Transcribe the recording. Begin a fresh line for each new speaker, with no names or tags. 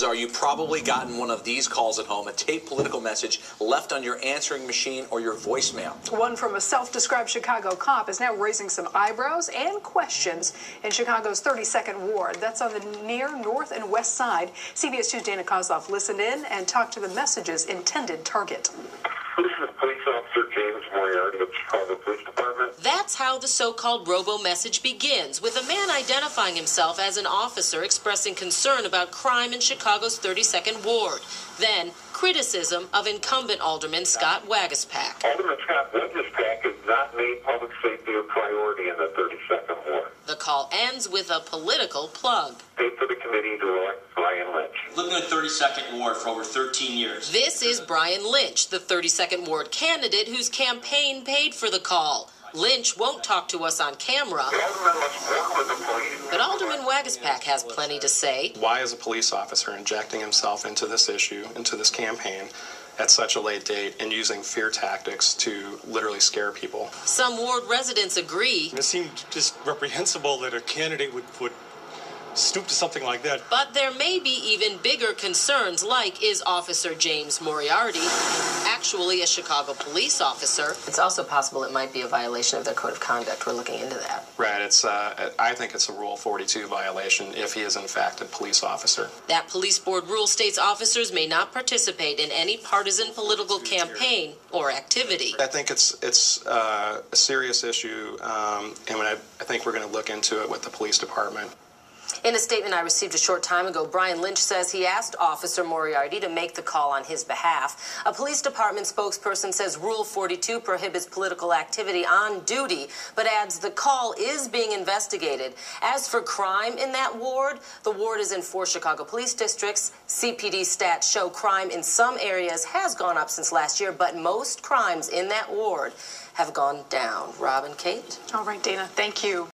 chances are you've probably gotten one of these calls at home, a taped political message left on your answering machine or your voicemail.
One from a self-described Chicago cop is now raising some eyebrows and questions in Chicago's 32nd Ward. That's on the near north and west side. CBS 2's Dana Kozloff listened in and talked to the message's intended target.
This is Police Officer James Moriarty of Chicago Police Department.
That's how the so-called robo-message begins, with a man identifying himself as an officer expressing concern about crime in Chicago's 32nd Ward. Then, criticism of incumbent Alderman Scott Waguespack.
Alderman Scott Waguespack has not made public safety a priority in the 32nd Ward.
The call ends with a political plug.
Paid for the committee to elect Bryan Lynch.
Living in the 32nd Ward for over 13 years.
This is Bryan Lynch, the 32nd Ward candidate whose campaign paid for the call. Lynch won't talk to us on camera, but Alderman Waguespack has plenty to say.
Why is a police officer injecting himself into this issue, into this campaign, at such a late date and using fear tactics to literally scare people?
Some Ward residents agree.
It seemed just reprehensible that a candidate would stoop to something like that.
But there may be even bigger concerns, like, is Officer James Moriarty actually a Chicago police officer? It's also possible it might be a violation of their code of conduct. We're looking into that.
Right. I think it's a Rule 42 violation if he is in fact a police officer.
That police board rule states officers may not participate in any partisan political campaign or activity.
I think it's a serious issue, and I think we're going to look into it with the police department.
In a statement I received a short time ago, Bryan Lynch says he asked Officer Moriarty to make the call on his behalf. A police department spokesperson says Rule 42 prohibits political activity on duty, but adds the call is being investigated. As for crime in that ward, the ward is in 4 Chicago police districts. CPD stats show crime in some areas has gone up since last year, but most crimes in that ward have gone down. Rob and Kate?
All right, Dana, thank you.